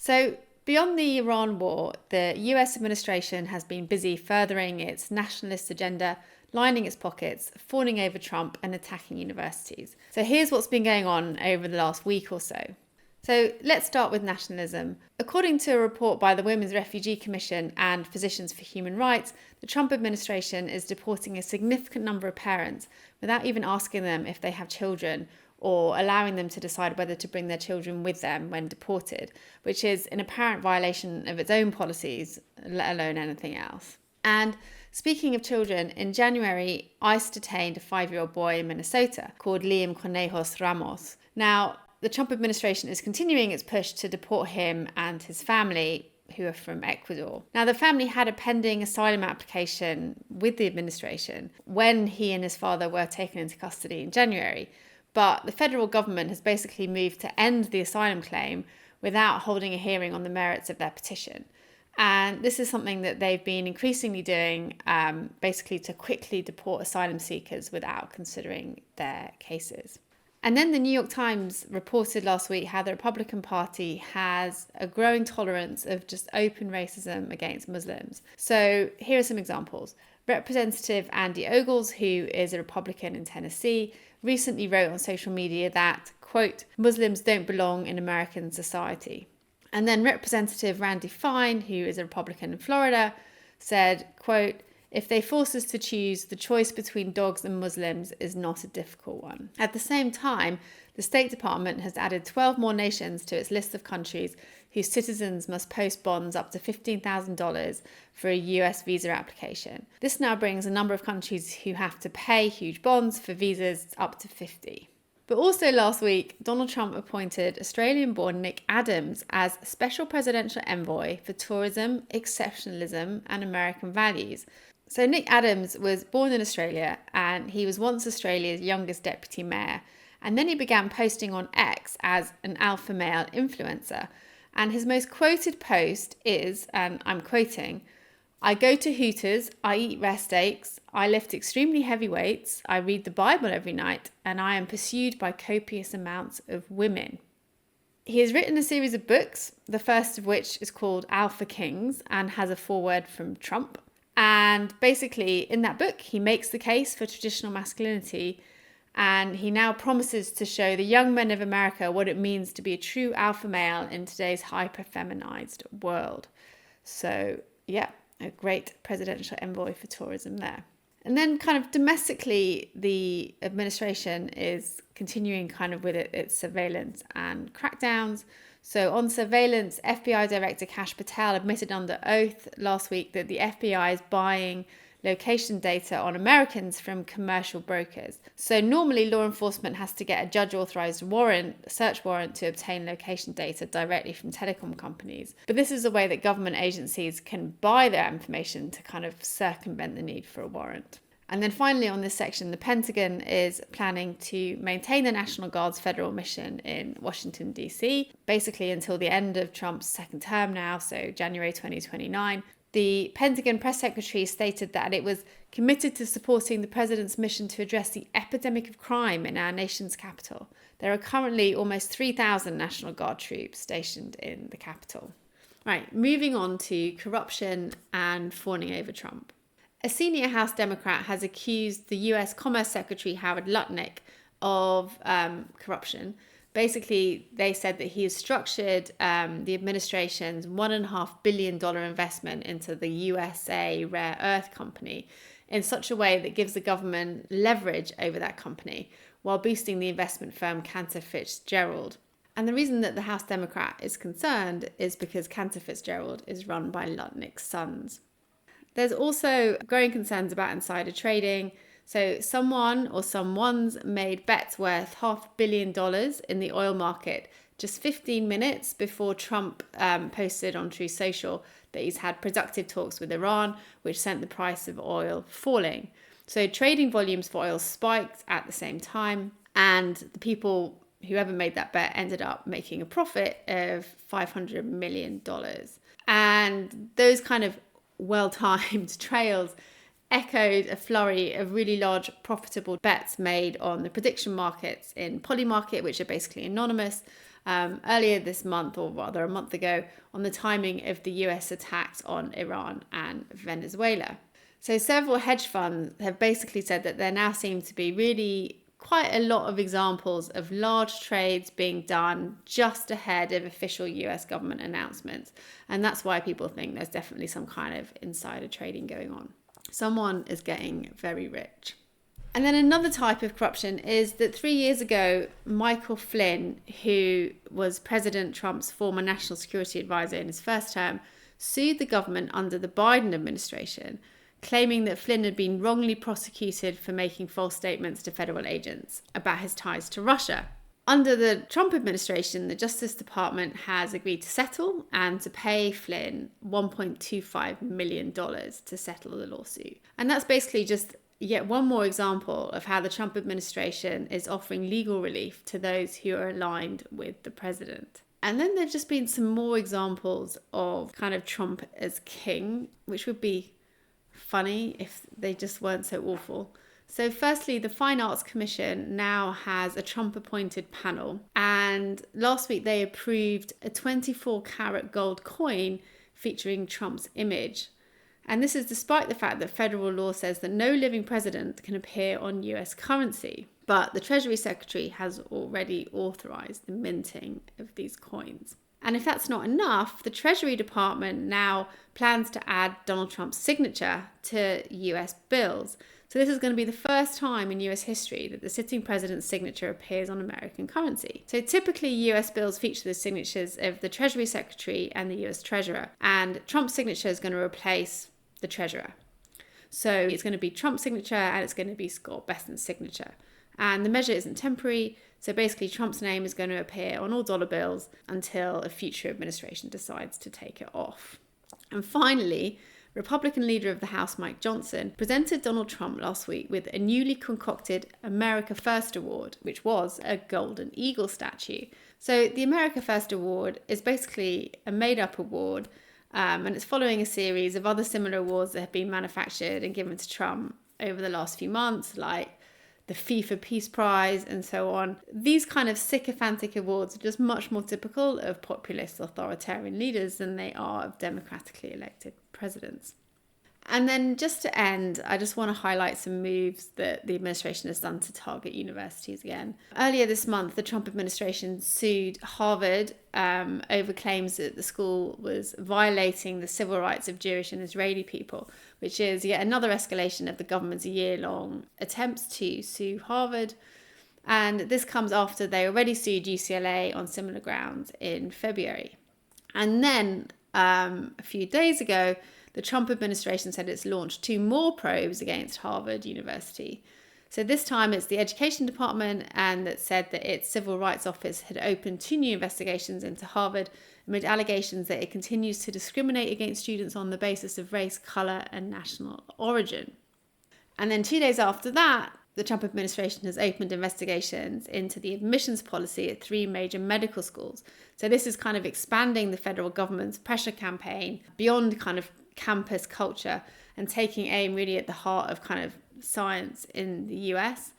So beyond the Iran war, the US administration has been busy furthering its nationalist agenda, lining its pockets, fawning over Trump and attacking universities. So here's what's been going on over the last week or so. So let's start with nationalism. According to a report by the Women's Refugee Commission and Physicians for Human Rights, the Trump administration is deporting a significant number of parents without even asking them if they have children or allowing them to decide whether to bring their children with them when deported, which is an apparent violation of its own policies, let alone anything else. And speaking of children, in January, ICE detained a 5-year-old boy in Minnesota called Liam Conejos Ramos. Now, the Trump administration is continuing its push to deport him and his family, who are from Ecuador. Now, the family had a pending asylum application with the administration when he and his father were taken into custody in January. But the federal government has basically moved to end the asylum claim without holding a hearing on the merits of their petition. And this is something that they've been increasingly doing, basically to quickly deport asylum seekers without considering their cases. And then the New York Times reported last week how the Republican Party has a growing tolerance of just open racism against Muslims. So here are some examples. Representative Andy Ogles, who is a Republican in Tennessee, recently wrote on social media that, quote, Muslims don't belong in American society. And then Representative Randy Fine, who is a Republican in Florida, said, quote, if they force us to choose, the choice between dogs and Muslims is not a difficult one. At the same time, the State Department has added 12 more nations to its list of countries whose citizens must post bonds up to $15,000 for a US visa application. This now brings a number of countries who have to pay huge bonds for visas up to 50. But also last week, Donald Trump appointed Australian-born Nick Adams as Special Presidential Envoy for Tourism, Exceptionalism and American Values. So Nick Adams was born in Australia and he was once Australia's youngest deputy mayor. And then he began posting on X as an alpha male influencer. And his most quoted post is, and I'm quoting, I go to Hooters, I eat rare steaks, I lift extremely heavy weights, I read the Bible every night, and I am pursued by copious amounts of women. He has written a series of books, the first of which is called Alpha Kings and has a foreword from Trump. And basically, in that book, he makes the case for traditional masculinity, and he now promises to show the young men of America what it means to be a true alpha male in today's hyper-feminized world. So, yeah, a great presidential envoy for tourism there. And then kind of domestically, the administration is continuing kind of with its surveillance and crackdowns. So on surveillance, FBI Director Kash Patel admitted under oath last week that the FBI is buying location data on Americans from commercial brokers. So normally law enforcement has to get a judge-authorized search warrant to obtain location data directly from telecom companies. But this is a way that government agencies can buy their information to kind of circumvent the need for a warrant. And then finally on this section, the Pentagon is planning to maintain the National Guard's federal mission in Washington, D.C., basically until the end of Trump's second term now, so January 2029. The Pentagon press secretary stated that it was committed to supporting the president's mission to address the epidemic of crime in our nation's capital. There are currently almost 3,000 National Guard troops stationed in the capital. Right, moving on to corruption and fawning over Trump. A senior House Democrat has accused the US Commerce Secretary Howard Lutnick of corruption. Basically, they said that he has structured the administration's $1.5 billion investment into the USA Rare Earth Company in such a way that gives the government leverage over that company while boosting the investment firm Cantor Fitzgerald. And the reason that the House Democrat is concerned is because Cantor Fitzgerald is run by Lutnick's sons. There's also growing concerns about insider trading. So someone or someone's made bets worth $500 million in the oil market just 15 minutes before Trump posted on Truth Social that he's had productive talks with Iran, which sent the price of oil falling. So trading volumes for oil spiked at the same time, and the people, whoever made that bet, ended up making a profit of $500 million. And those kind of well-timed trails echoed a flurry of really large profitable bets made on the prediction markets in Polymarket, which are basically anonymous, earlier this month, or rather a month ago, on the timing of the US attacks on Iran and Venezuela. So several hedge funds have basically said that there now seem to be really quite a lot of examples of large trades being done just ahead of official US government announcements. And that's why people think there's definitely some kind of insider trading going on. Someone is getting very rich. And then another type of corruption is that 3 years ago, Michael Flynn, who was President Trump's former national security advisor in his first term, sued the government under the Biden administration, claiming that Flynn had been wrongly prosecuted for making false statements to federal agents about his ties to Russia. Under the Trump administration, the Justice Department has agreed to settle and to pay Flynn $1.25 million to settle the lawsuit. And that's basically just yet one more example of how the Trump administration is offering legal relief to those who are aligned with the president. And then there've just been some more examples of kind of Trump as king, which would be funny if they just weren't so awful. So firstly, the Fine Arts Commission now has a Trump-appointed panel, and last week they approved a 24-carat gold coin featuring Trump's image. And this is despite the fact that federal law says that no living president can appear on US currency. But the Treasury Secretary has already authorized the minting of these coins. And if that's not enough, the Treasury Department now plans to add Donald Trump's signature to US bills. So this is going to be the first time in US history that the sitting president's signature appears on American currency. So typically US bills feature the signatures of the Treasury Secretary and the US Treasurer, and Trump's signature is going to replace the Treasurer. So it's going to be Trump's signature and it's going to be Scott Bessent's signature. And the measure isn't temporary. So basically Trump's name is going to appear on all dollar bills until a future administration decides to take it off. And finally, Republican leader of the House, Mike Johnson, presented Donald Trump last week with a newly concocted America First Award, which was a golden eagle statue. So the America First Award is basically a made-up award, and it's following a series of other similar awards that have been manufactured and given to Trump over the last few months, like the FIFA Peace Prize and so on. These kind of sycophantic awards are just much more typical of populist authoritarian leaders than they are of democratically elected presidents. And then just to end, I just want to highlight some moves that the administration has done to target universities again. Earlier this month, the Trump administration sued Harvard over claims that the school was violating the civil rights of Jewish and Israeli people, which is yet another escalation of the government's year-long attempts to sue Harvard. And this comes after they already sued UCLA on similar grounds in February. And then a few days ago, the Trump administration said it's launched 2 more probes against Harvard University. So this time it's the Education Department, and that said that its Civil Rights Office had opened 2 new investigations into Harvard amid allegations that it continues to discriminate against students on the basis of race, colour and national origin. And then 2 days after that, the Trump administration has opened investigations into the admissions policy at 3 major medical schools. So this is kind of expanding the federal government's pressure campaign beyond kind of campus culture and taking aim really at the heart of kind of science in the US.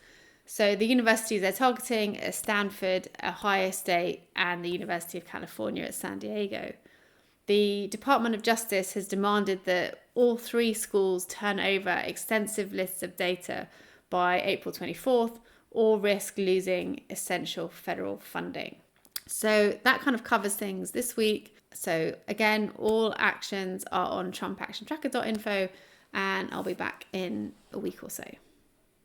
So the universities they're targeting are Stanford, Ohio State, and the University of California at San Diego. The Department of Justice has demanded that all 3 schools turn over extensive lists of data by April 24th or risk losing essential federal funding. So that kind of covers things this week. So again, all actions are on trumpactiontracker.info, and I'll be back in a week or so.